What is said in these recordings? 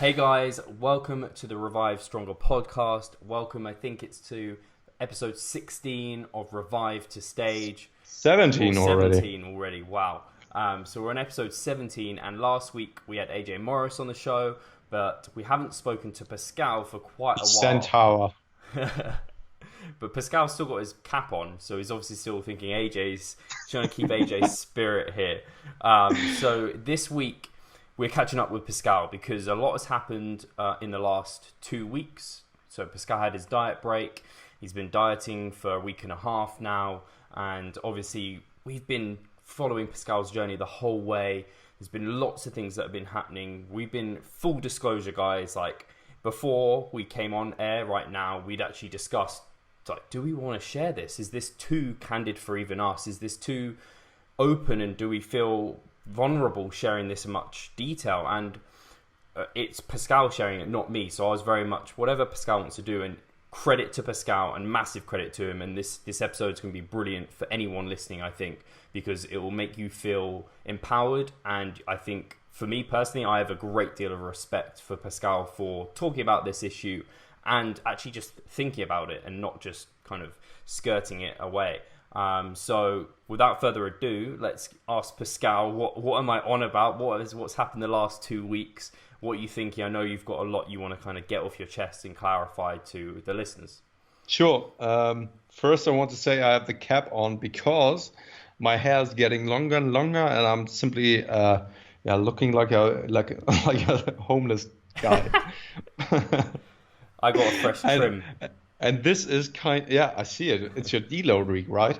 Hey guys, welcome to the Revive Stronger podcast. Welcome, I think it's to episode 16 of Revive to Stage. 17 already. 17 already, wow. So we're on episode 17, and last week we had AJ Morris on the show, but we haven't spoken to Pascal for quite a while. Centaur. But Pascal's still got his cap on, so he's obviously still thinking AJ's trying to keep AJ's spirit here. So this week we're catching up with Pascal because a lot has happened in the last 2 weeks. So Pascal had his diet break. He's been dieting for a week and a half now, and obviously we've been following Pascal's journey the whole way. There's been lots of things that have been happening. We've been, full disclosure guys, like before we came on air right now, we'd actually discussed, like, do we want to share this? Is this too candid for even us? Is this too open, and do we feel vulnerable sharing this in much detail? And it's Pascal sharing it, not me. So I was very much whatever Pascal wants to do, and credit to Pascal and massive credit to him. And this episode is going to be brilliant for anyone listening, I think, because it will make you feel empowered. And I think for me personally, I have a great deal of respect for Pascal for talking about this issue and actually just thinking about it and not just kind of skirting it away. So without further ado, let's ask Pascal, what am I on about? What's happened the last 2 weeks? What are you thinking? I know you've got a lot you want to kind of get off your chest and clarify to the listeners. Sure. First, I want to say I have the cap on because my hair is getting longer and longer, and I'm simply looking like a homeless guy. I got a fresh trim. And this is I see it. It's your deload week, right?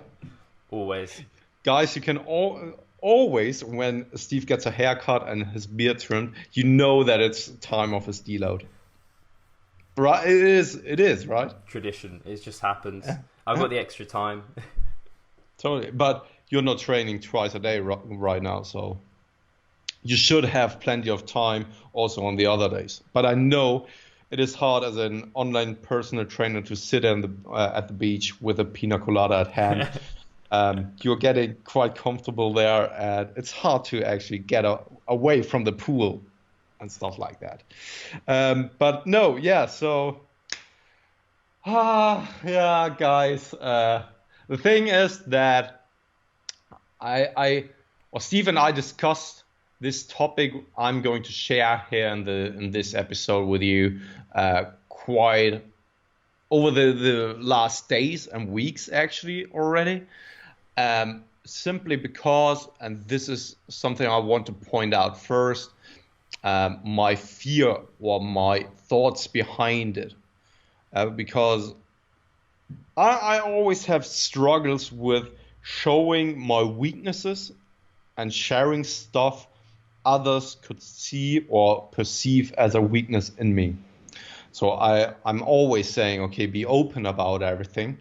Always. Guys, you can always, when Steve gets a haircut and his beard trimmed, you know that it's time of his deload. Right? It is, right? Tradition. It just happens. Yeah. I've got the extra time. Totally. But you're not training twice a day right now, so you should have plenty of time also on the other days. But I know it is hard as an online personal trainer to sit at the beach with a pina colada at hand. You're getting quite comfortable there, and it's hard to actually get away from the pool and stuff like that. But no, yeah, so... guys. The thing is that Steve and I discussed this topic I'm going to share here in this episode with you quite over the last days and weeks actually already. Simply because, and this is something I want to point out first, my fear or my thoughts behind it. Because I always have struggles with showing my weaknesses and sharing stuff others could see or perceive as a weakness in me. So I'm always saying, okay, be open about everything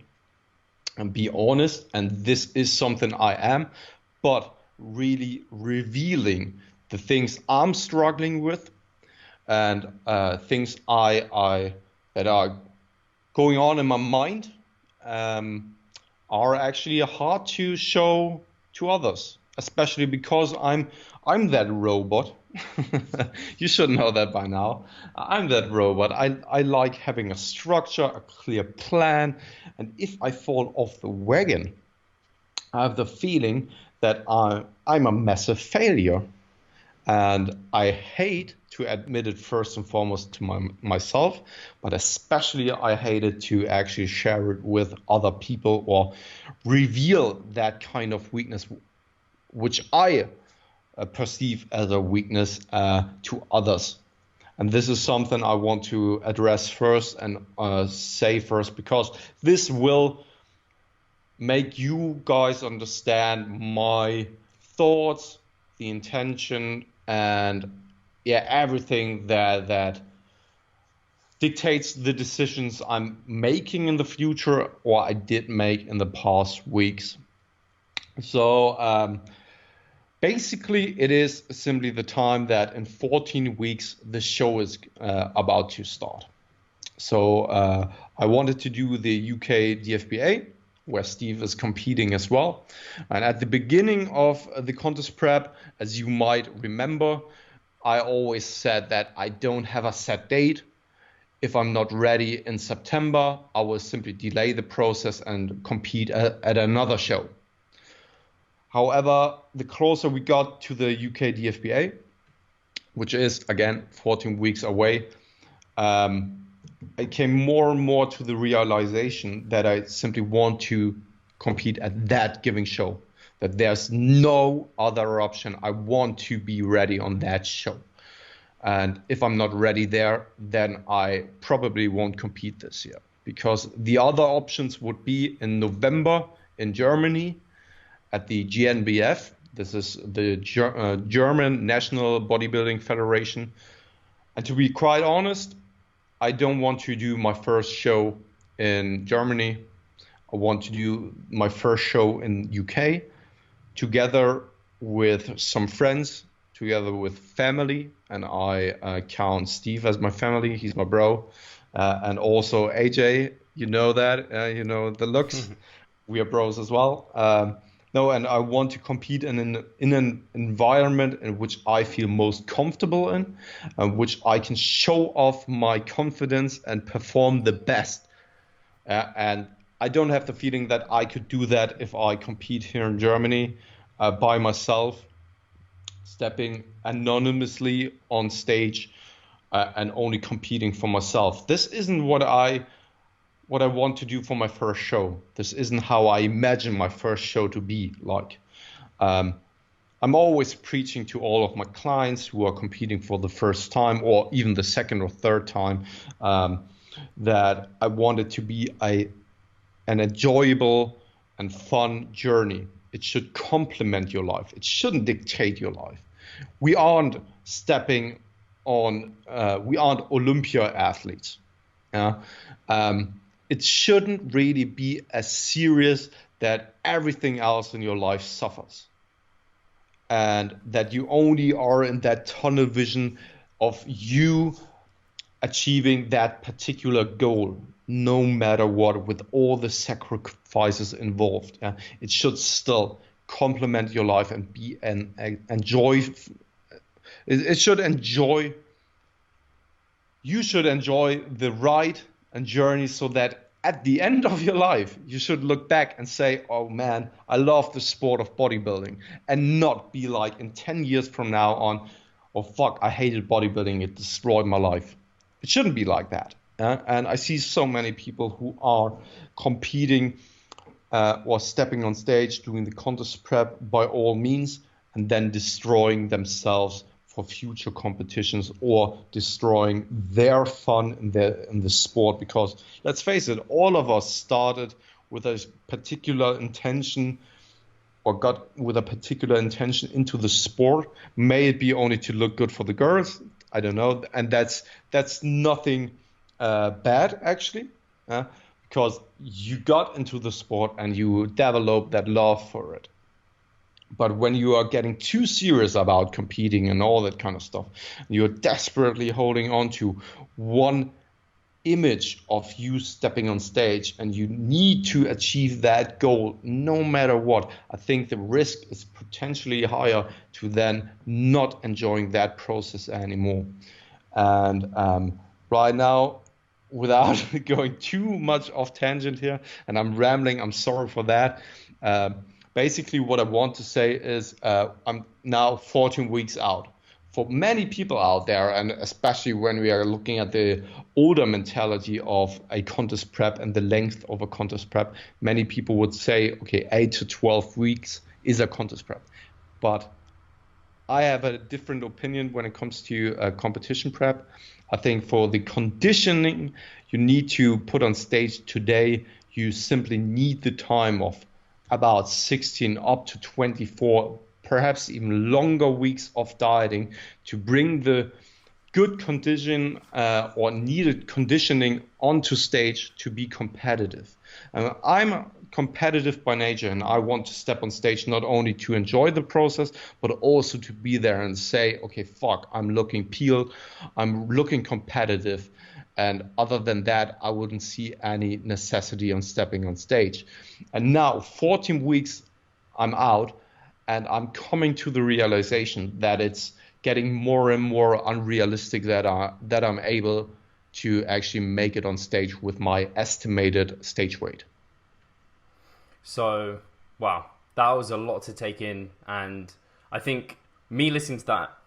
and be honest. And this is something I am, but really revealing the things I'm struggling with and things that are going on in my mind are actually hard to show to others, especially because I'm that robot. You should know that by now. I'm that robot. I like having a structure, a clear plan, and if I fall off the wagon, I have the feeling that I'm a massive failure. And I hate to admit it first and foremost to myself, but especially I hate it to actually share it with other people or reveal that kind of weakness, which I perceive as a weakness to others. And this is something I want to address first and say first, because this will make you guys understand my thoughts, the intention, and everything that dictates the decisions I'm making in the future or I did make in the past weeks. So basically, it is simply the time that in 14 weeks, the show is about to start. So I wanted to do the UK DFBA, where Steve is competing as well. And at the beginning of the contest prep, as you might remember, I always said that I don't have a set date. If I'm not ready in September, I will simply delay the process and compete at another show. However, the closer we got to the UK DFBA, which is again 14 weeks away, I came more and more to the realization that I simply want to compete at that given show, that there's no other option. I want to be ready on that show. And if I'm not ready there, then I probably won't compete this year, because the other options would be in November in Germany at the GNBF. This is the German National Bodybuilding Federation. And to be quite honest, I don't want to do my first show in Germany. I want to do my first show in UK together with some friends, together with family, and I count Steve as my family. He's my bro, and also AJ. You know that, you know the looks. We are bros as well. And I want to compete in an environment in which I feel most comfortable in, which I can show off my confidence and perform the best. And I don't have the feeling that I could do that if I compete here in Germany by myself, stepping anonymously on stage and only competing for myself. This isn't what I want to do for my first show. This isn't how I imagine my first show to be like. I'm always preaching to all of my clients who are competing for the first time or even the second or third time that I want it to be an enjoyable and fun journey. It should complement your life. It shouldn't dictate your life. We aren't stepping on, we aren't Olympia athletes. Yeah. It shouldn't really be as serious that everything else in your life suffers, and that you only are in that tunnel vision of you achieving that particular goal, no matter what, with all the sacrifices involved. Yeah? It should still complement your life and be it should enjoy. You should enjoy the ride and journey, so that at the end of your life, you should look back and say, oh man, I love the sport of bodybuilding, and not be like in 10 years from now on, oh fuck, I hated bodybuilding, it destroyed my life. It shouldn't be like that. And I see so many people who are competing or stepping on stage, doing the contest prep by all means, and then destroying themselves for future competitions or destroying their fun in the sport. Because let's face it, all of us started with a particular intention or got with a particular intention into the sport. May it be only to look good for the girls, I don't know. And that's nothing bad actually, because you got into the sport and you developed that love for it. But when you are getting too serious about competing and all that kind of stuff, you're desperately holding on to one image of you stepping on stage and you need to achieve that goal no matter what, I think the risk is potentially higher to then not enjoying that process anymore. And right now, without going too much off tangent here, and I'm rambling, I'm sorry for that. Basically, what I want to say is I'm now 14 weeks out. For many people out there, and especially when we are looking at the older mentality of a contest prep and the length of a contest prep, many people would say, okay, 8 to 12 weeks is a contest prep. But I have a different opinion when it comes to competition prep. I think for the conditioning you need to put on stage today, you simply need the time of about 16 up to 24, perhaps even longer weeks of dieting to bring the good condition or needed conditioning onto stage to be competitive. I'm competitive by nature, and I want to step on stage not only to enjoy the process, but also to be there and say, okay, fuck, I'm looking peeled, I'm looking competitive. And other than that, I wouldn't see any necessity on stepping on stage. And now 14 weeks I'm out, and I'm coming to the realization that it's getting more and more unrealistic that I'm able to actually make it on stage with my estimated stage weight. So, wow, that was a lot to take in, and I think me listening to that,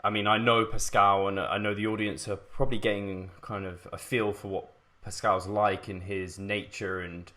I mean, I know Pascal, and I know the audience are probably getting kind of a feel for what Pascal's like in his nature, and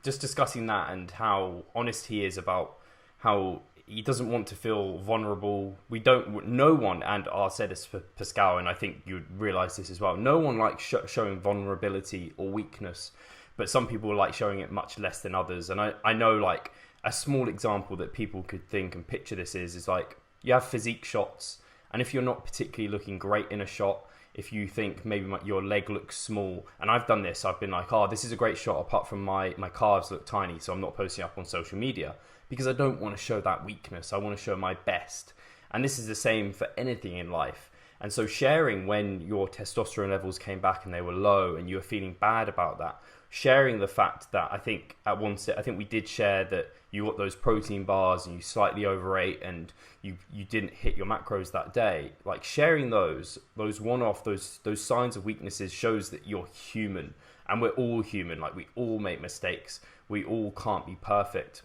just discussing that and how honest he is about how he doesn't want to feel vulnerable. No one, and I'll say this for Pascal, and I think you'd realize this as well, no one likes showing vulnerability or weakness, but some people like showing it much less than others. And I know, like, a small example that people could think and picture this is like, you have physique shots, and if you're not particularly looking great in a shot, if you think maybe your leg looks small, and I've done this, I've been like, oh, this is a great shot, apart from my calves look tiny, so I'm not posting up on social media, because I don't want to show that weakness. I want to show my best. And this is the same for anything in life. And so sharing when your testosterone levels came back and they were low and you were feeling bad about that, sharing the fact that I think at one set, I think we did share that you got those protein bars and you slightly overate and you didn't hit your macros that day. Like, sharing those one-off, those signs of weaknesses shows that you're human, and we're all human. Like, we all make mistakes. We all can't be perfect.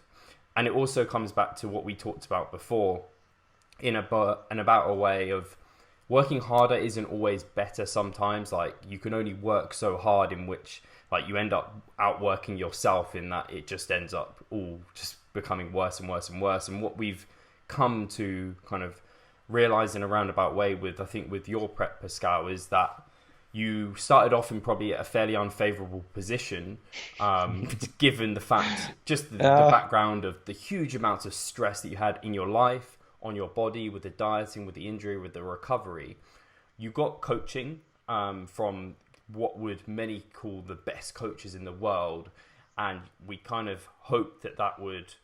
And it also comes back to what we talked about before in about a way of working harder isn't always better sometimes. Like, you can only work so hard in which, like, you end up outworking yourself, in that it just ends up all just becoming worse and worse and worse. And what we've come to kind of realize in a roundabout way with, I think, with your prep, Pascal, is that you started off in probably a fairly unfavorable position, given the fact, just the background of the huge amounts of stress that you had in your life, on your body, with the dieting, with the injury, with the recovery. You got coaching from what would many call the best coaches in the world, and we kind of hoped that would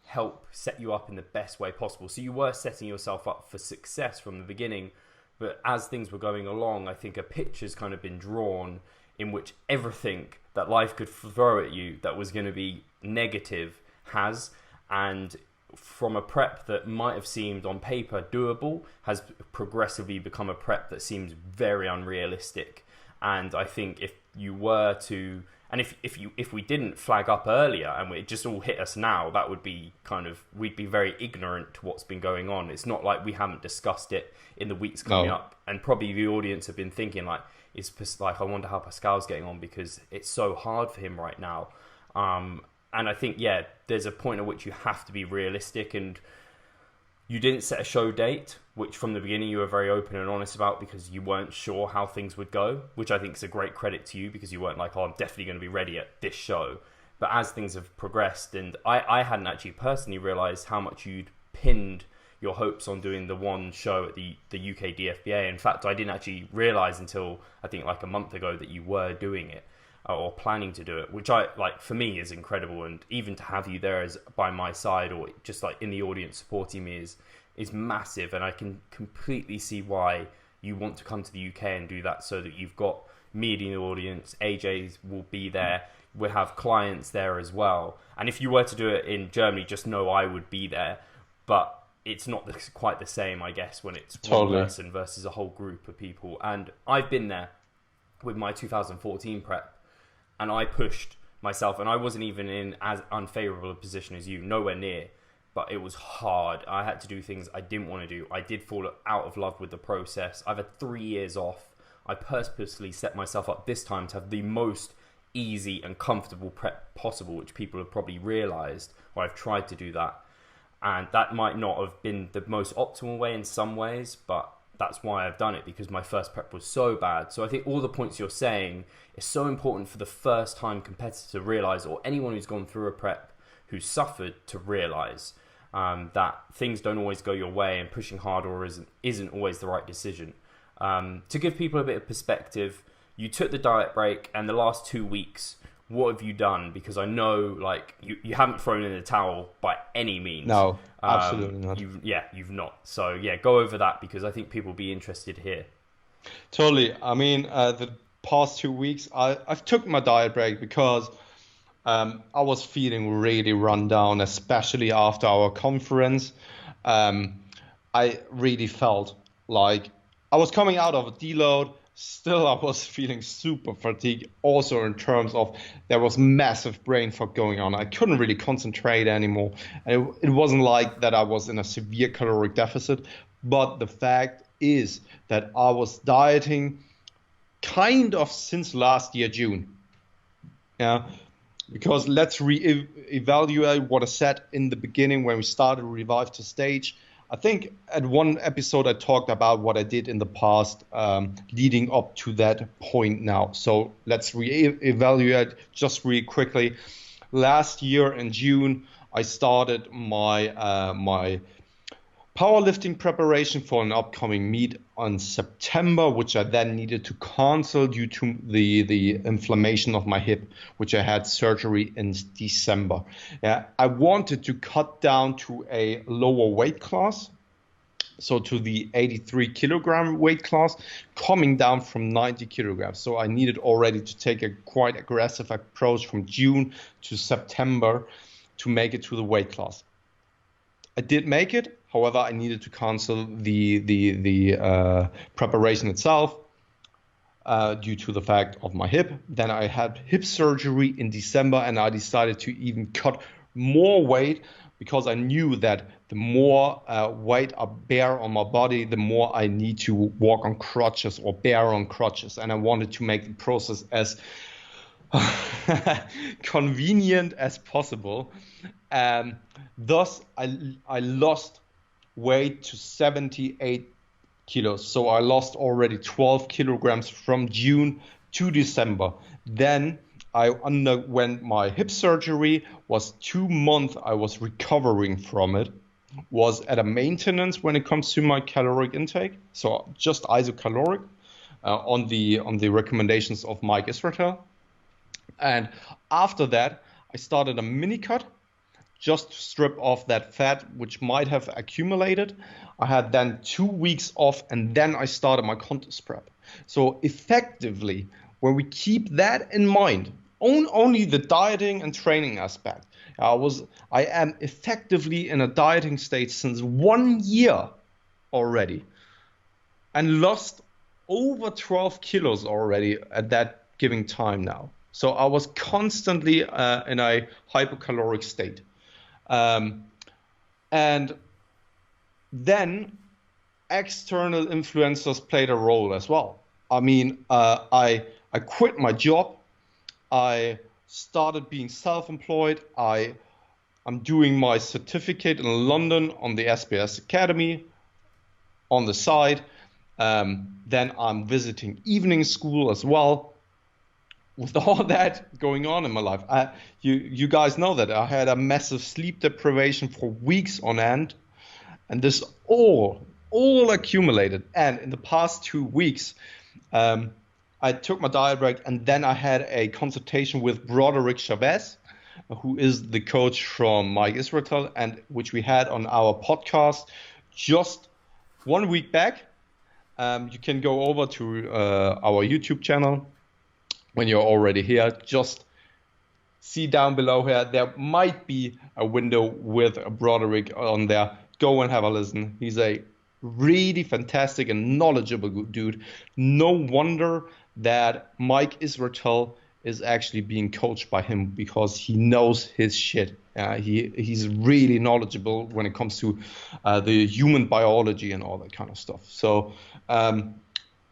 help set you up in the best way possible. So you were setting yourself up for success from the beginning, but as things were going along, I think a picture's kind of been drawn in which everything that life could throw at you that was going to be negative has, and from a prep that might have seemed on paper doable has progressively become a prep that seems very unrealistic. And I think if you were to, and if we didn't flag up earlier and it just all hit us now, that would be kind of, we'd be very ignorant to what's been going on. It's not like we haven't discussed it in the weeks coming up, and probably the audience have been thinking like, I wonder how Pascal's getting on, because it's so hard for him right now. And I think, yeah, there's a point at which you have to be realistic, and you didn't set a show date, which from the beginning you were very open and honest about, because you weren't sure how things would go, which I think is a great credit to you, because you weren't like, oh, I'm definitely going to be ready at this show. But as things have progressed, and I hadn't actually personally realised how much you'd pinned your hopes on doing the one show at the UK DFBA. In fact, I didn't actually realise until I think like a month ago that you were doing it, or planning to do it, which for me is incredible. And even to have you there as by my side, or just like in the audience supporting me, is massive. And I can completely see why you want to come to the UK and do that, so that you've got me in the audience, AJ will be there, we'll have clients there as well. And if you were to do it in Germany, just know I would be there. But it's not quite the same, I guess, when it's one person versus a whole group of people. And I've been there with my 2014 prep, and I pushed myself, and I wasn't even in as unfavorable a position as you, nowhere near, but it was hard. I had to do things I didn't want to do. I did fall out of love with the process. I've had 3 years off. I purposely set myself up this time to have the most easy and comfortable prep possible, which people have probably realized, or I've tried to do that. And that might not have been the most optimal way in some ways, but that's why I've done it, because my first prep was so bad. So I think all the points you're saying is so important for the first time competitor to realize, or anyone who's gone through a prep who's suffered to realize that things don't always go your way, and pushing harder isn't always the right decision. To give people a bit of perspective, you took the diet break, and the last 2 weeks, what have you done? Because I know, like, you haven't thrown in the towel by any means. No, absolutely not. You've not. So, yeah, go over that, because I think people will be interested here. Totally. I mean, the past 2 weeks, I've took my diet break because I was feeling really run down, especially after our conference. I really felt like I was coming out of a deload. Still, I was feeling super fatigued. Also, in terms of there was massive brain fog going on. I couldn't really concentrate anymore. And it wasn't like that I was in a severe caloric deficit, but the fact is that I was dieting kind of since last year, June. Yeah, because let's evaluate what I said in the beginning when we started Revive to Stage. I think at one episode I talked about what I did in the past leading up to that point now. So let's evaluate just really quickly. Last year in June, I started my powerlifting preparation for an upcoming meet on September, which I then needed to cancel due to the inflammation of my hip, which I had surgery in December. Yeah, I wanted to cut down to a lower weight class, so to the 83 kilogram weight class, coming down from 90 kilograms. So I needed already to take a quite aggressive approach from June to September to make it to the weight class. I did make it. However, I needed to cancel the preparation itself due to the fact of my hip. Then I had hip surgery in December, and I decided to even cut more weight because I knew that the more weight I bear on my body, the more I need to walk on crutches or bear on crutches. And I wanted to make the process as convenient as possible. Thus, I lost weight to 78 kilos. So I lost already 12 kilograms from June to December. Then I underwent my hip surgery, was 2 months I was recovering from it, was at a maintenance when it comes to my caloric intake. So just isocaloric on the recommendations of Mike Israetel. And after that, I started a mini cut just to strip off that fat which might have accumulated. I had then 2 weeks off, and then I started my contest prep. So effectively, when we keep that in mind, only the dieting and training aspect, I am effectively in a dieting state since 1 year already, and lost over 12 kilos already at that given time now. So I was constantly in a hypocaloric state. And then external influencers played a role as well. I mean, I quit my job. I started being self-employed. I'm doing my certificate in London on the SBS Academy on the side. Then I'm visiting evening school as well. With all that going on in my life, you guys know that I had a massive sleep deprivation for weeks on end, and this all accumulated. And in the past 2 weeks, I took my diet break, and then I had a consultation with Broderick Chavez, who is the coach from Mike Israetel, and which we had on our podcast just 1 week back. You can go over to our YouTube channel. When you're already here, just see down below here. There might be a window with a Broderick on there. Go and have a listen. He's a really fantastic and knowledgeable dude. No wonder that Mike Israetel is actually being coached by him, because he knows his shit. He's really knowledgeable when it comes to the human biology and all that kind of stuff. So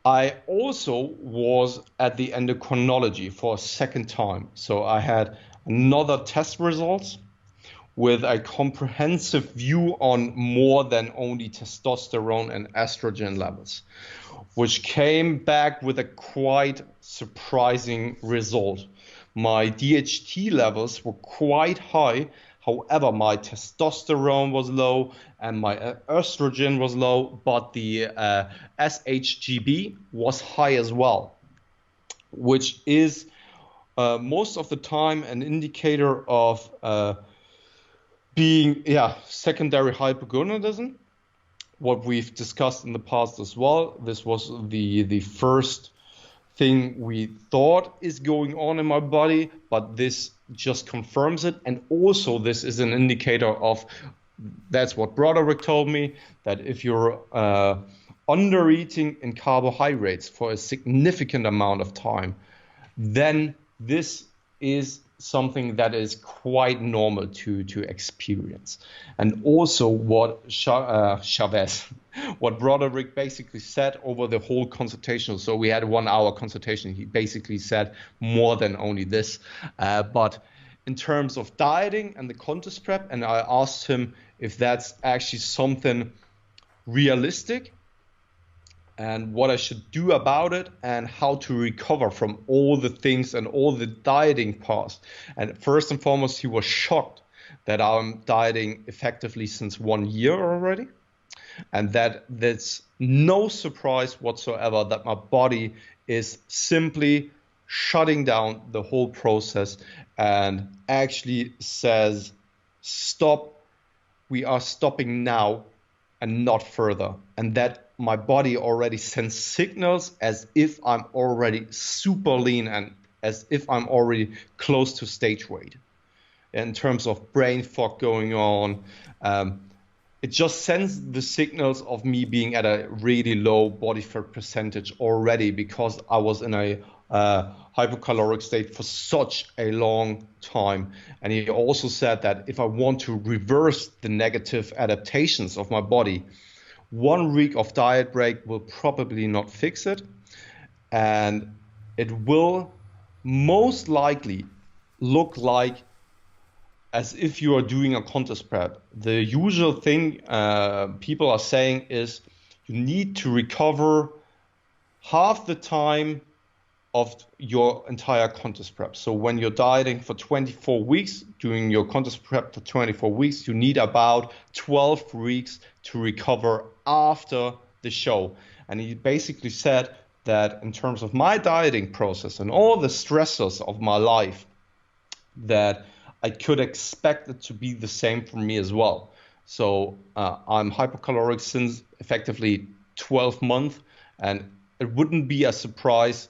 I also was at the endocrinology for a second time. So I had another test results with a comprehensive view on more than only testosterone and estrogen levels, which came back with a quite surprising result. My DHT levels were quite high. However, my testosterone was low and my estrogen was low, but the SHGB was high as well, which is most of the time an indicator of being secondary hypogonadism, what we've discussed in the past as well. This was the first thing we thought is going on in my body, but this just confirms it. And also this is an indicator of That's what Broderick told me, that if you're under eating in carbohydrates for a significant amount of time, then this is something that is quite normal to experience. And also what Chavez, what Broderick basically said over the whole consultation, so we had a 1 hour consultation, he basically said more than only this, but in terms of dieting and the contest prep, and I asked him if that's actually something realistic and what I should do about it and how to recover from all the things and all the dieting parts. And first and foremost, he was shocked that I'm dieting effectively since 1 year already, and that's no surprise whatsoever that my body is simply shutting down the whole process and actually says, stop, we are stopping now and not further. And that my body already sends signals as if I'm already super lean and as if I'm already close to stage weight. In terms of brain fog going on, it just sends the signals of me being at a really low body fat percentage already, because I was in a hypocaloric state for such a long time. And he also said that if I want to reverse the negative adaptations of my body, 1 week of diet break will probably not fix it. And it will most likely look like as if you are doing a contest prep. The usual thing people are saying is you need to recover half the time of your entire contest prep. So when you're dieting for 24 weeks, doing your contest prep for 24 weeks, you need about 12 weeks to recover after the show. And he basically said that in terms of my dieting process and all the stressors of my life, that I could expect it to be the same for me as well. So I'm hypocaloric since effectively 12 months, and it wouldn't be a surprise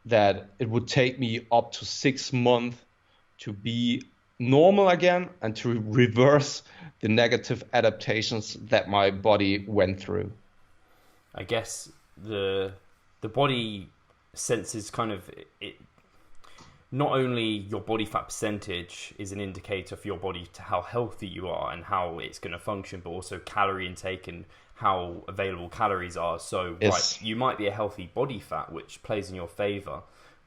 that it would take me up to 6 months to be normal again and to reverse the negative adaptations that my body went through. I guess the body senses kind of it. Not only your body fat percentage is an indicator for your body to how healthy you are and how it's going to function, but also calorie intake and how available calories are. So, yes. Right, you might be a healthy body fat, which plays in your favor,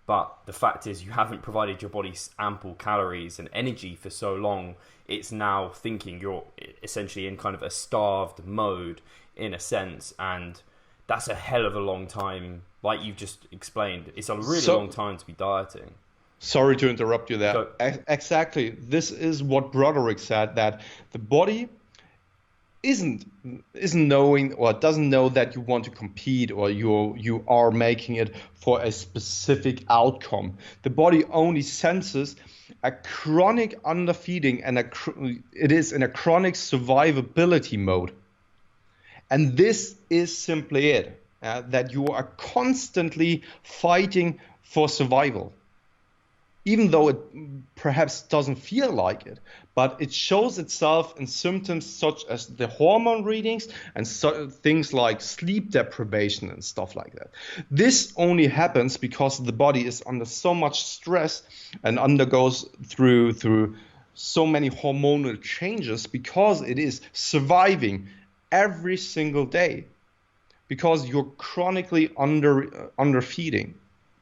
but the fact is you haven't provided your body ample calories and energy for so long. It's now thinking you're essentially in kind of a starved mode in a sense, and that's a hell of a long time. Like you've just explained, it's a really long time to be dieting. Sorry to interrupt you there. Exactly. This is what Broderick said, that the body isn't knowing or doesn't know that you want to compete or you are making it for a specific outcome. The body only senses a chronic underfeeding and it is in a chronic survivability mode. And this is simply it, that you are constantly fighting for survival. Even though it perhaps doesn't feel like it, but it shows itself in symptoms such as the hormone readings and things like sleep deprivation and stuff like that. This only happens because the body is under so much stress and undergoes through so many hormonal changes because it is surviving every single day because you're chronically underfeeding.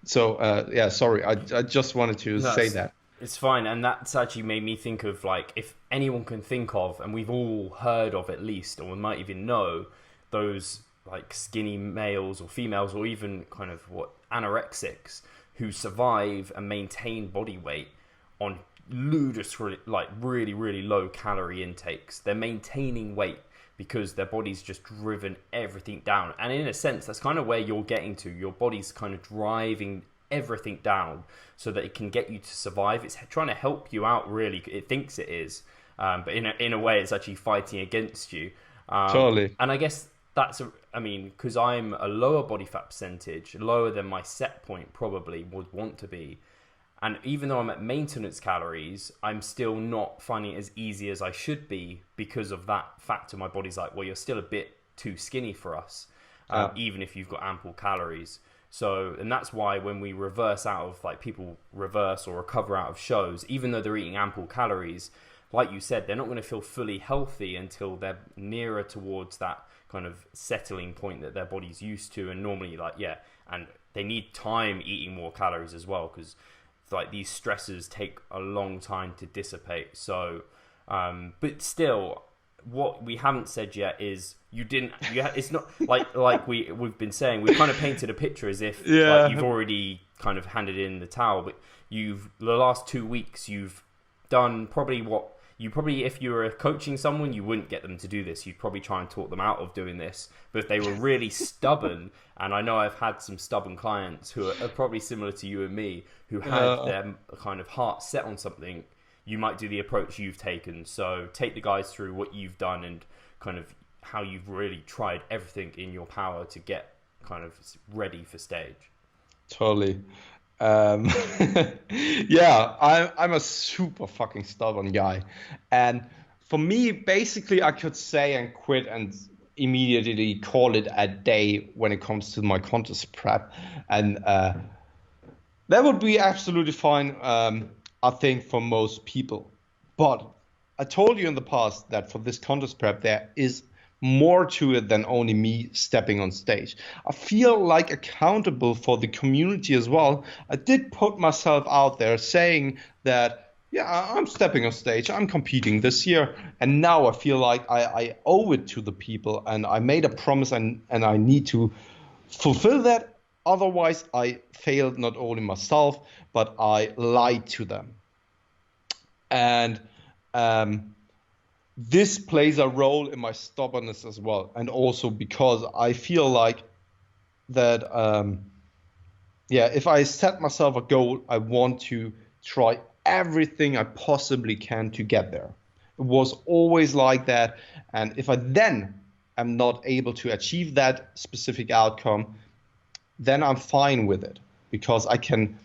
So, sorry, I just wanted to say that. It's fine, and that's actually made me think of, like, if anyone can think of, and we've all heard of at least, or we might even know, those, like, skinny males or females, or even kind of, anorexics, who survive and maintain body weight on ludicrous, like, really, really low calorie intakes. They're maintaining weight because their body's just driven everything down. And in a sense, that's kind of where you're getting to. Your body's kind of driving everything down so that it can get you to survive. It's trying to help you out, really. It thinks it is. But in a way, it's actually fighting against you. Totally. And I guess because I'm a lower body fat percentage, lower than my set point probably would want to be. And even though I'm at maintenance calories, I'm still not finding it as easy as I should be because of that factor. My body's like, well, you're still a bit too skinny for us, even if you've got ample calories. So, and that's why when we reverse out of, like, people reverse or recover out of shows, even though they're eating ample calories, like you said, they're not going to feel fully healthy until they're nearer towards that kind of settling point that their body's used to. And normally, like, and they need time eating more calories as well, because like these stressors take a long time to dissipate. So, but still, what we haven't said yet is it's not like we've been saying, we've kind of painted a picture as if like, you've already kind of handed in the towel, but the last 2 weeks you've done probably what you probably, if you were coaching someone, you wouldn't get them to do this. You'd probably try and talk them out of doing this. But if they were really stubborn, and I know I've had some stubborn clients who are probably similar to you and me, who had their kind of heart set on something, you might do the approach you've taken. So take the guys through what you've done and kind of how you've really tried everything in your power to get kind of ready for stage. Totally. I'm a super fucking stubborn guy, and for me, basically, I could say and quit and immediately call it a day when it comes to my contest prep, and that would be absolutely fine. I think for most people, but I told you in the past that for this contest prep there is more to it than only me stepping on stage. I feel like accountable for the community as well. I did put myself out there saying that, I'm stepping on stage, I'm competing this year, and now I feel like I owe it to the people, and I made a promise, and I need to fulfill that. Otherwise, I failed not only myself, but I lied to them. And this plays a role in my stubbornness as well, and also because I feel like that if I set myself a goal, I want to try everything I possibly can to get there. It was always like that, and if I then am not able to achieve that specific outcome, then I'm fine with it, because I can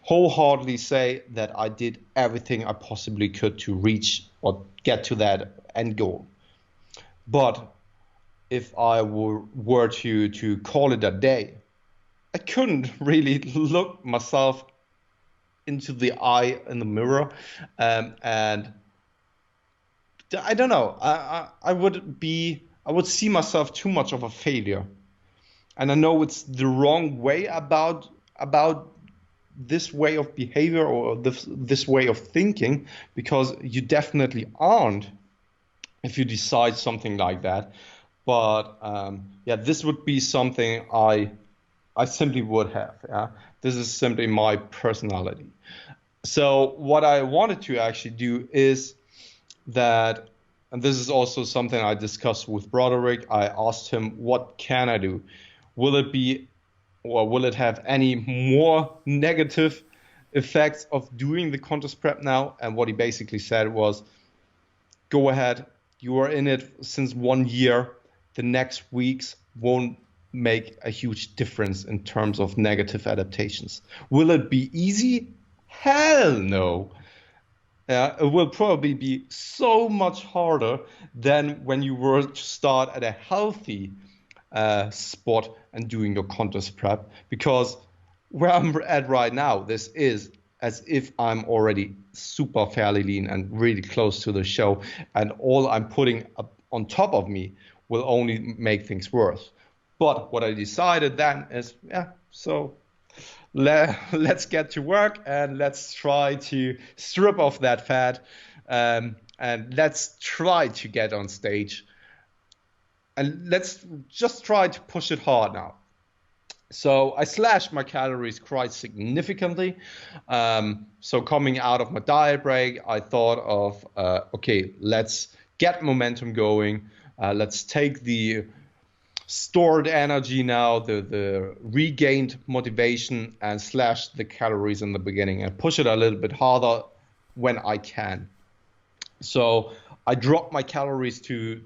wholeheartedly say that I did everything I possibly could to reach or get to that end goal. But if I were to call it a day, I couldn't really look myself into the eye in the mirror, and I don't know. I would see myself too much of a failure, and I know it's the wrong way about this way of behavior or this way of thinking, because you definitely aren't if you decide something like that. But this would be something I simply would have. This is simply my personality. So what I wanted to actually do is that, and this is also something I discussed with Broderick, I asked him, what can I do? Will it have any more negative effects of doing the contest prep now? And what he basically said was, go ahead, you are in it since 1 year. The next weeks won't make a huge difference in terms of negative adaptations. Will it be easy? Hell no. It will probably be so much harder than when you were to start at a healthy spot and doing your contest prep, because where I'm at right now, this is as if I'm already super fairly lean and really close to the show, and all I'm putting up on top of me will only make things worse. But what I decided then is, so let's get to work and let's try to strip off that fat, and let's try to get on stage. And let's just try to push it hard now. So I slashed my calories quite significantly. So coming out of my diet break, I thought of, let's get momentum going. Let's take the stored energy now, the regained motivation, and slash the calories in the beginning and push it a little bit harder when I can. So I dropped my calories to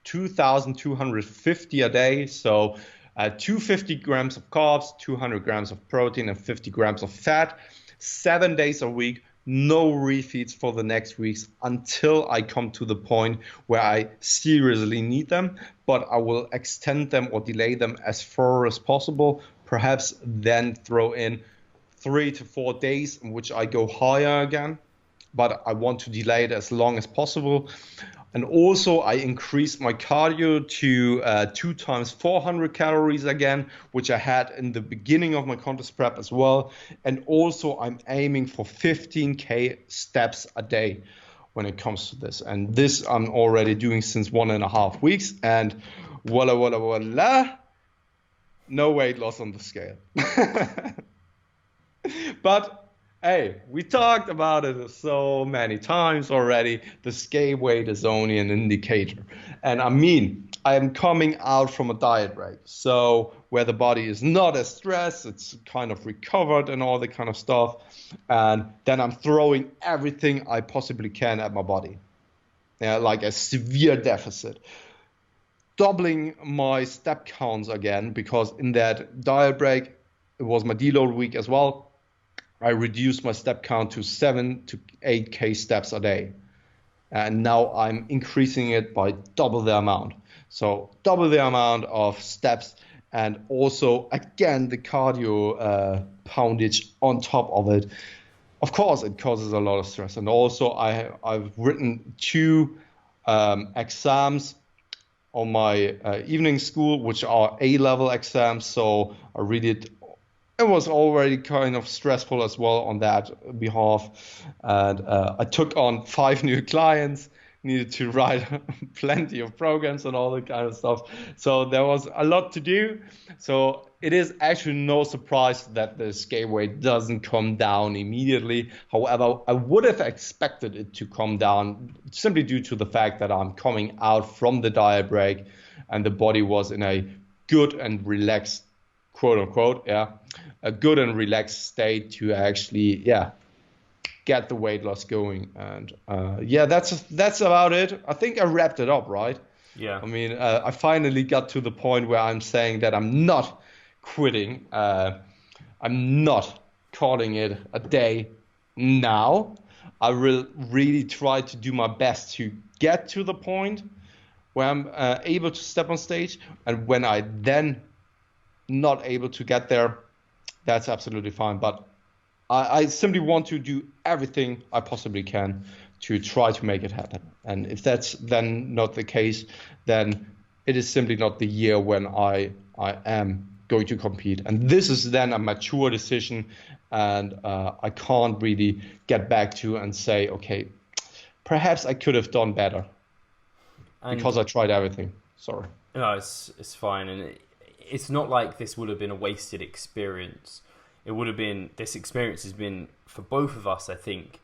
2,250 a day. So 250 grams of carbs, 200 grams of protein, and 50 grams of fat. 7 days a week, no refeeds for the next weeks until I come to the point where I seriously need them, but I will extend them or delay them as far as possible, perhaps then throw in 3 to 4 days in which I go higher again, but I want to delay it as long as possible. And also I increased my cardio to 2 times 400 calories again, which I had in the beginning of my contest prep as well. And also I'm aiming for 15K steps a day when it comes to this. And this I'm already doing since 1.5 weeks. And voila, no weight loss on the scale. But hey, we talked about it so many times already. The scale weight is only an indicator. And I mean, I am coming out from a diet break. So where the body is not as stressed, it's kind of recovered and all that kind of stuff. And then I'm throwing everything I possibly can at my body. Yeah, like a severe deficit. Doubling my step counts again, because in that diet break, it was my deload week as well. I reduced my step count to 7 to 8K steps a day. And now I'm increasing it by double the amount. So double the amount of steps, and also, again, the cardio poundage on top of it. Of course, it causes a lot of stress. And also, I've written 2 exams on my evening school, which are A-level exams. So I read it. It was already kind of stressful as well on that behalf. And I took on 5 new clients, needed to write plenty of programs and all that kind of stuff. So there was a lot to do. So it is actually no surprise that the scale weight doesn't come down immediately. However, I would have expected it to come down simply due to the fact that I'm coming out from the diet break and the body was in a good and relaxed, quote unquote, a good and relaxed state to actually, get the weight loss going. And that's about it. I think I wrapped it up, right? Yeah. I mean, I finally got to the point where I'm saying that I'm not quitting. I'm not calling it a day now. I will really try to do my best to get to the point where I'm able to step on stage. And when I then not able to get there, that's absolutely fine. But I simply want to do everything I possibly can to try to make it happen. And if that's then not the case, then it is simply not the year when I am going to compete. And this is then a mature decision, and I can't really get back to and say, okay, perhaps I could have done better because I tried everything. Sorry. No, it's fine. And it's not like this would have been a wasted experience. It would have been, this experience has been, for both of us, I think,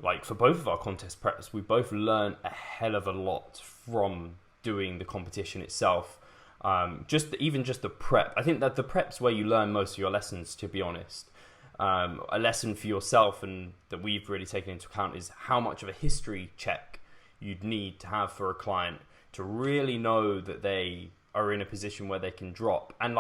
like for both of our contest preps, we both learned a hell of a lot from doing the competition itself. Just the prep. I think that the prep's where you learn most of your lessons, to be honest. A lesson for yourself, and that we've really taken into account, is how much of a history check you'd need to have for a client to really know that they are in a position where they can drop. And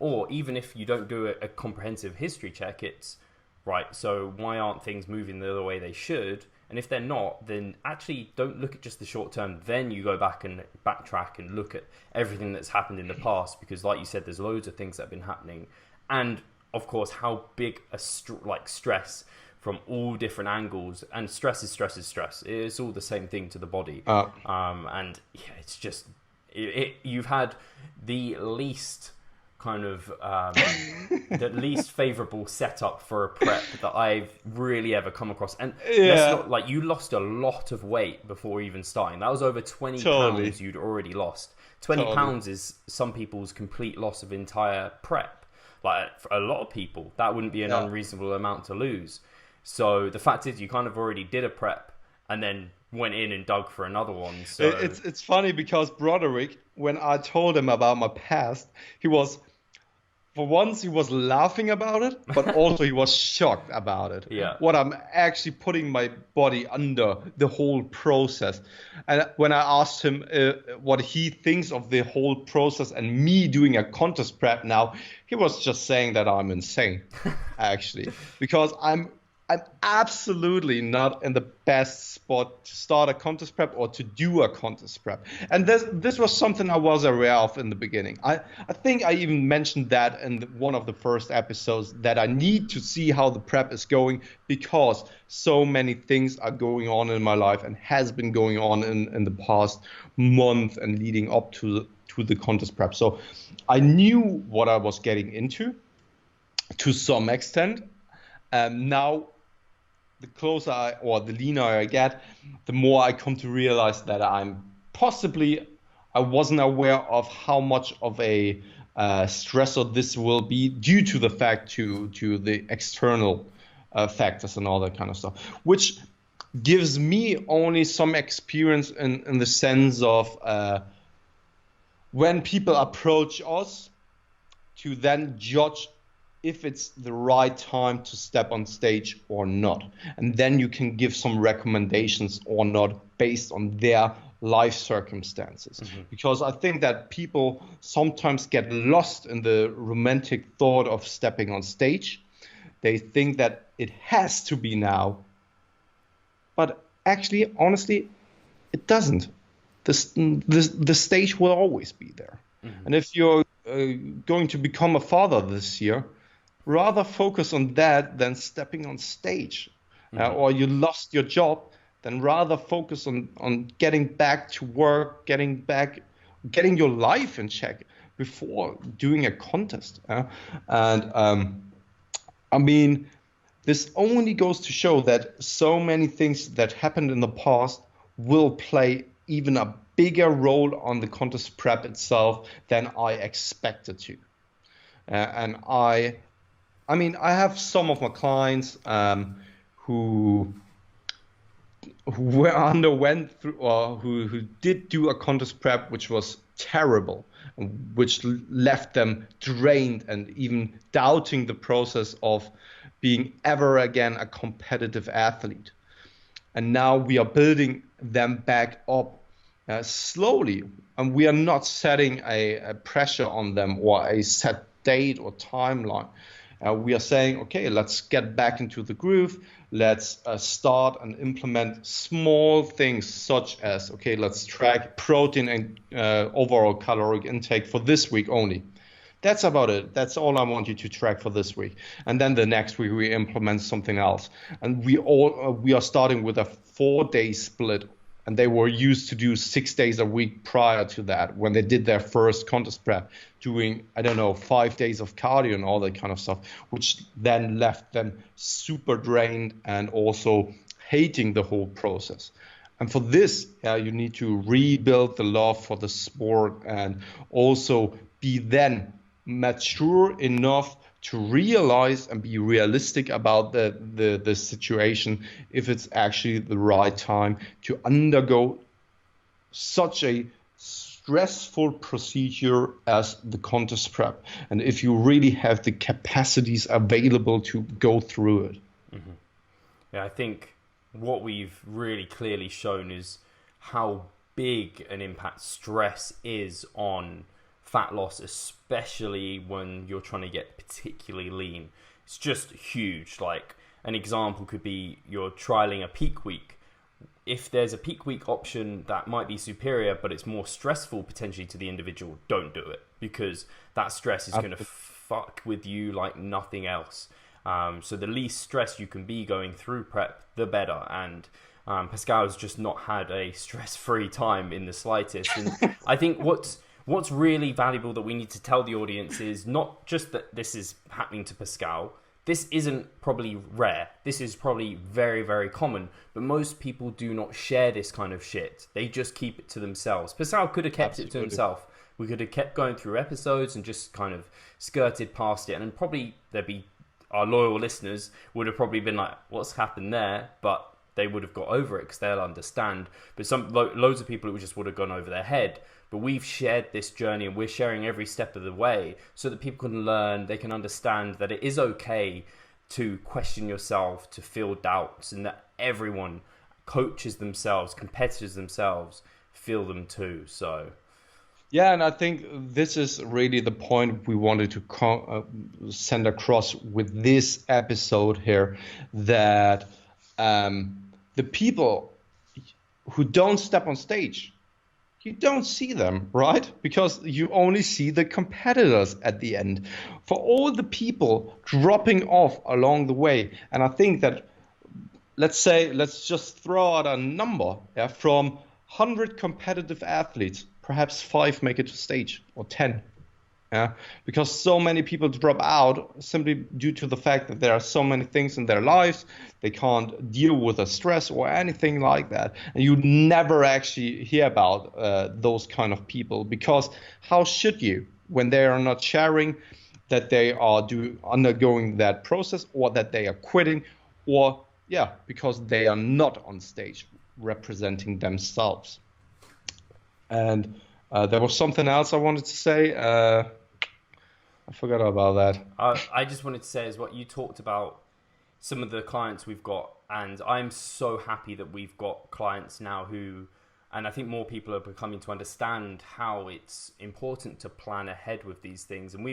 or even if you don't do a comprehensive history check, it's right, so why aren't things moving the other way they should? And if they're not, then actually don't look at just the short term. Then you go back and backtrack and look at everything that's happened in the past, because like you said, there's loads of things that have been happening. And of course, how big a stress from all different angles. And stress is stress is stress. It's all the same thing to the body. And yeah, it's just, you've had the least kind of the least favorable setup for a prep that I've really ever come across. And you lost a lot of weight before even starting. That was over 20 pounds you'd already lost. 20 pounds is some people's complete loss of entire prep. Like, for a lot of people, that wouldn't be an unreasonable amount to lose. So the fact is, you kind of already did a prep and then went in and dug for another one. So it's funny because Broderick, when I told him about my past, he was laughing about it, but also he was shocked about it. Yeah. What I'm actually putting my body under, the whole process. And when I asked him what he thinks of the whole process and me doing a contest prep now, he was just saying that I'm insane, actually, because I'm I'm absolutely not in the best spot to start a contest prep or to do a contest prep. And this was something I was aware of in the beginning. I think I even mentioned that in one of the first episodes, that I need to see how the prep is going, because so many things are going on in my life and has been going on in the past month and leading up to the contest prep. So I knew what I was getting into to some extent. Now, the closer or the leaner I get, the more I come to realize that I wasn't aware of how much of a stressor this will be, due to the fact to the external factors and all that kind of stuff, which gives me only some experience in the sense of when people approach us, to then judge if it's the right time to step on stage or not. And then you can give some recommendations or not based on their life circumstances. Mm-hmm. Because I think that people sometimes get lost in the romantic thought of stepping on stage. They think that it has to be now. But actually, honestly, it doesn't. The stage will always be there. Mm-hmm. And if you're going to become a father this year, rather focus on that than stepping on stage. Mm-hmm. Or you lost your job, then rather focus on getting back to work, getting your life in check before doing a contest. And I mean, this only goes to show that so many things that happened in the past will play even a bigger role on the contest prep itself than I expected to. And I have some of my clients who underwent through, or who did do a contest prep which was terrible, which left them drained and even doubting the process of being ever again a competitive athlete. And now we are building them back up slowly, and we are not setting a pressure on them or a set date or timeline. We are saying, okay, let's get back into the groove. Let's start and implement small things such as, okay, let's track protein and overall caloric intake for this week only. That's about it. That's all I want you to track for this week. And then the next week we implement something else. And we are starting with a 4-day split. And they were used to do 6 days a week prior to that, when they did their first contest prep, doing, 5 days of cardio and all that kind of stuff, which then left them super drained and also hating the whole process. And for this, you need to rebuild the love for the sport and also be then mature enough to realize and be realistic about the situation, if it's actually the right time to undergo such a stressful procedure as the contest prep, and if you really have the capacities available to go through it. Mm-hmm. Yeah, I think what we've really clearly shown is how big an impact stress is on fat loss, especially when you're trying to get particularly lean. It's just huge. Like, an example could be you're trialing a peak week. If there's a peak week option that might be superior, but it's more stressful potentially to the individual, don't do it, because that stress is going to fuck with you like nothing else. So the least stress you can be going through prep, the better. And Pascal has just not had a stress-free time in the slightest. And I think what's really valuable that we need to tell the audience is not just that this is happening to Pascal. This isn't probably rare. This is probably very, very common. But most people do not share this kind of shit. They just keep it to themselves. Pascal could have kept it to himself. We could have kept going through episodes and just kind of skirted past it. And probably there'd be, our loyal listeners would have probably been like, what's happened there? But they would have got over it because they'll understand. But loads of people, it just would have gone over their head. But we've shared this journey and we're sharing every step of the way so that people can learn, they can understand that it is okay to question yourself, to feel doubts, and that everyone, coaches themselves, competitors themselves, feel them too. So Yeah, and I think this is really the point we wanted to send across with this episode here, that the people who don't step on stage, you don't see them, right? Because you only see the competitors at the end. For all the people dropping off along the way, and I think that, let's just throw out a number, yeah, from 100 competitive athletes, perhaps 5 make it to stage, or 10. Yeah, because so many people drop out simply due to the fact that there are so many things in their lives, they can't deal with the stress or anything like that, and you never actually hear about those kind of people, because how should you, when they are not sharing that they are undergoing that process, or that they are quitting, or yeah, because they are not on stage representing themselves. And there was something else I wanted to say. I forgot about that. I just wanted to say is what you talked about, some of the clients we've got, and I'm so happy that we've got clients now who, and I think more people are becoming to understand how it's important to plan ahead with these things. And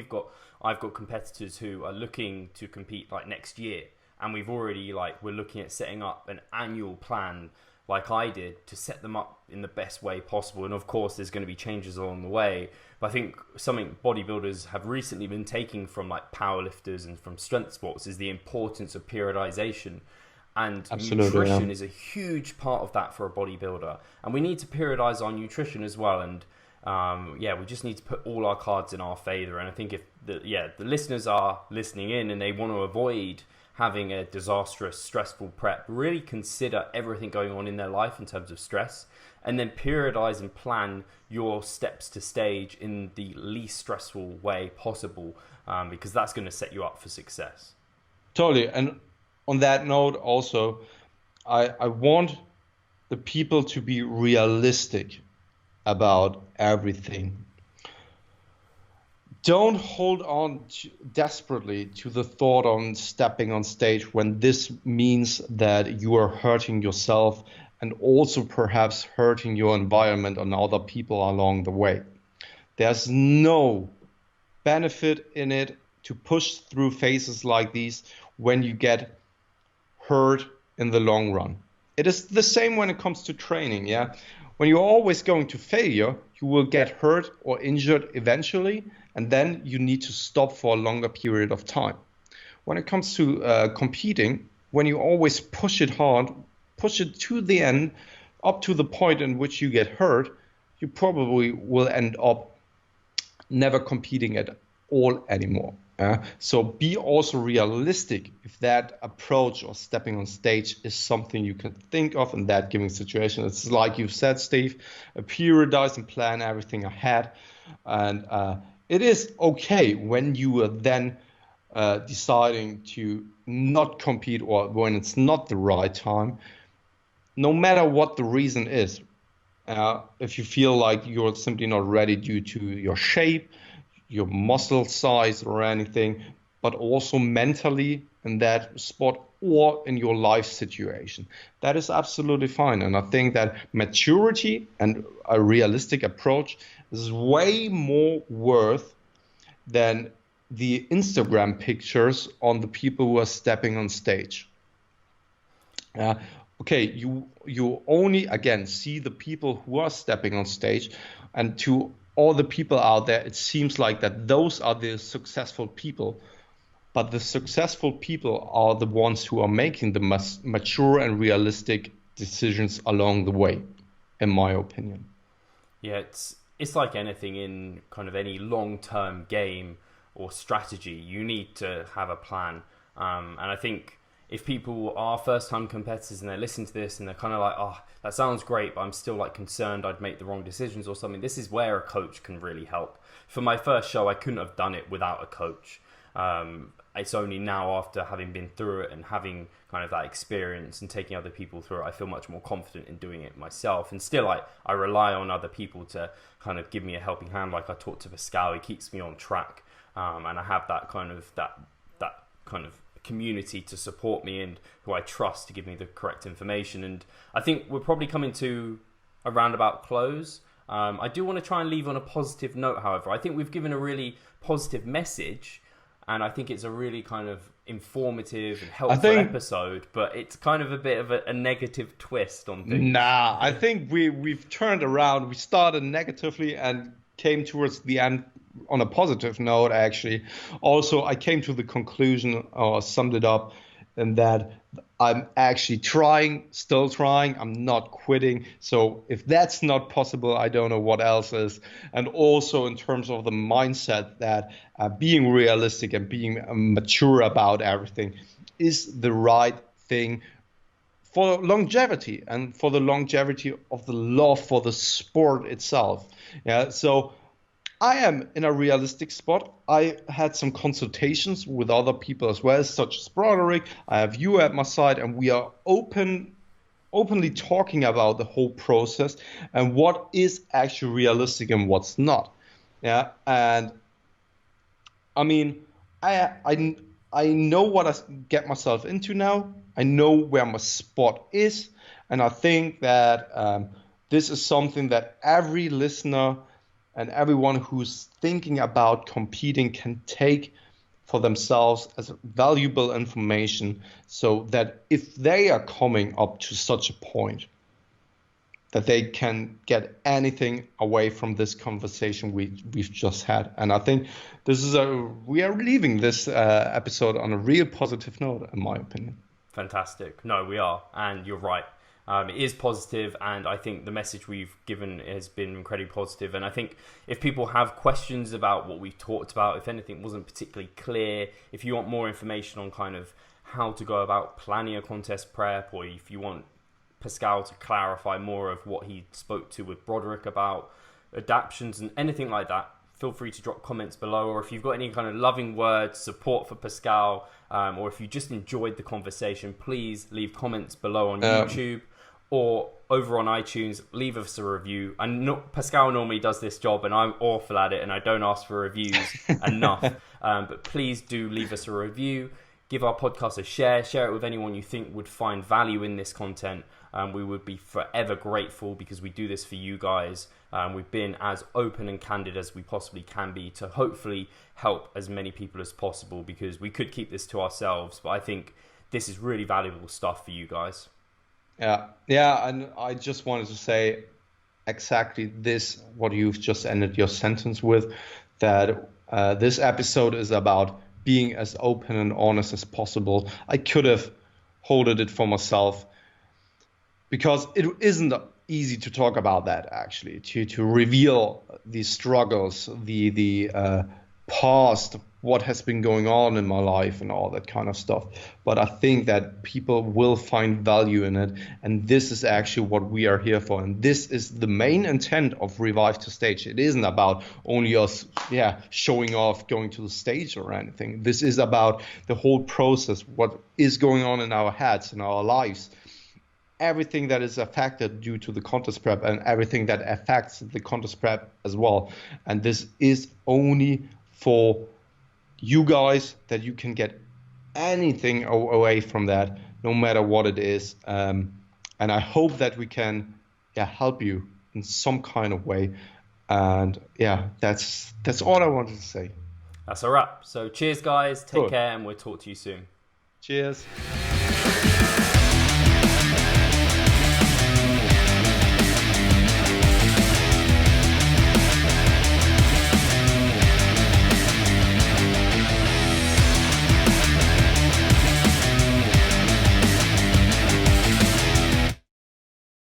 I've got competitors who are looking to compete like next year, and we're looking at setting up an annual plan like I did to set them up in the best way possible. And of course, there's going to be changes along the way. But I think something bodybuilders have recently been taking from like powerlifters and from strength sports is the importance of periodization. And Absolutely, nutrition yeah. is a huge part of that for a bodybuilder. And we need to periodize our nutrition as well. And we just need to put all our cards in our favor. And I think if the listeners are listening in and they want to avoid having a disastrous, stressful prep, really consider everything going on in their life in terms of stress, and then periodize and plan your steps to stage in the least stressful way possible, because that's going to set you up for success. Totally. And on that note, also, I want the people to be realistic about everything. Don't hold on desperately to the thought on stepping on stage when this means that you are hurting yourself and also perhaps hurting your environment and other people along the way. There's no benefit in it to push through phases like these when you get hurt in the long run. It is the same when it comes to training, yeah? When you're always going to failure, you will get hurt or injured eventually, and then you need to stop for a longer period of time. When it comes to competing, when you always push it hard, push it to the end, up to the point in which you get hurt, you probably will end up never competing at all anymore. So be also realistic if that approach or stepping on stage is something you can think of in that given situation. It's like you've said, Steve, periodize and plan everything ahead. And it is okay when you are then deciding to not compete, or when it's not the right time, no matter what the reason is. If you feel like you're simply not ready due to your shape, your muscle size or anything, but also mentally in that spot or in your life situation. That is absolutely fine. And I think that maturity and a realistic approach is way more worth than the Instagram pictures on the people who are stepping on stage. Okay, you only again see the people who are stepping on stage, and to all the people out there, it seems like that those are the successful people, but the successful people are the ones who are making the mature and realistic decisions along the way, in my opinion. Yeah, it's like anything in kind of any long-term game or strategy. You need to have a plan, and I think if people are first-time competitors and they listen to this and they're kind of like, oh, that sounds great, but I'm still like concerned I'd make the wrong decisions or something, this is where a coach can really help. For my first show, I couldn't have done it without a coach. It's only now, after having been through it and having kind of that experience and taking other people through it, I feel much more confident in doing it myself. And still, I rely on other people to kind of give me a helping hand. Like I talked to Pascal, he keeps me on track, and I have that kind of community to support me and who I trust to give me the correct information. And I think we're probably coming to a roundabout close. I do want to try and leave on a positive note, however. I think we've given a really positive message, and I think it's a really kind of informative and helpful episode, but it's kind of a bit of a negative twist on things. Nah, I think we've turned around. We started negatively and came towards the end on a positive note, actually. Also, I came to the conclusion, or summed it up, in that I'm actually still trying. I'm not quitting. So if that's not possible, I don't know what else is. And also in terms of the mindset that being realistic and being mature about everything is the right thing for longevity and for the longevity of the love for the sport itself. Yeah. So I am in a realistic spot. I had some consultations with other people as well, such as Broderick. I have you at my side, and we are openly talking about the whole process and what is actually realistic and what's not. Yeah, and I mean, I know what I get myself into now. I know where my spot is, and I think that this is something that every listener and everyone who's thinking about competing can take for themselves as valuable information, so that if they are coming up to such a point, that they can get anything away from this conversation we've just had. And I think we are leaving this episode on a real positive note, in my opinion. Fantastic. No, we are, and you're right. It is positive, and I think the message we've given has been incredibly positive. And I think if people have questions about what we've talked about, if anything wasn't particularly clear, if you want more information on kind of how to go about planning a contest prep, or if you want Pascal to clarify more of what he spoke to with Broderick about adaptions and anything like that, feel free to drop comments below. Or if you've got any kind of loving words, support for Pascal, or if you just enjoyed the conversation, please leave comments below on YouTube. Or over on iTunes, leave us a review. Pascal normally does this job, and I'm awful at it, and I don't ask for reviews enough. But please do leave us a review. Give our podcast a share. Share it with anyone you think would find value in this content. We would be forever grateful, because we do this for you guys. We've been as open and candid as we possibly can be to hopefully help as many people as possible, because we could keep this to ourselves. But I think this is really valuable stuff for you guys. Yeah, and I just wanted to say exactly this, what you've just ended your sentence with, that this episode is about being as open and honest as possible. I could have holded it for myself, because it isn't easy to talk about that, actually, to reveal the struggles, the past, what has been going on in my life and all that kind of stuff. But I think that people will find value in it, and this is actually what we are here for, and this is the main intent of Revive to Stage. It isn't about only us showing off going to the stage or anything. This is about the whole process, what is going on in our heads, in our lives, everything that is affected due to the contest prep, and everything that affects the contest prep as well. And this is only for you guys, that you can get anything away from that, no matter what it is. And I hope that we can help you in some kind of way. And that's all I wanted to say. That's a wrap. So cheers, guys. Take care, and we'll talk to you soon. Cheers.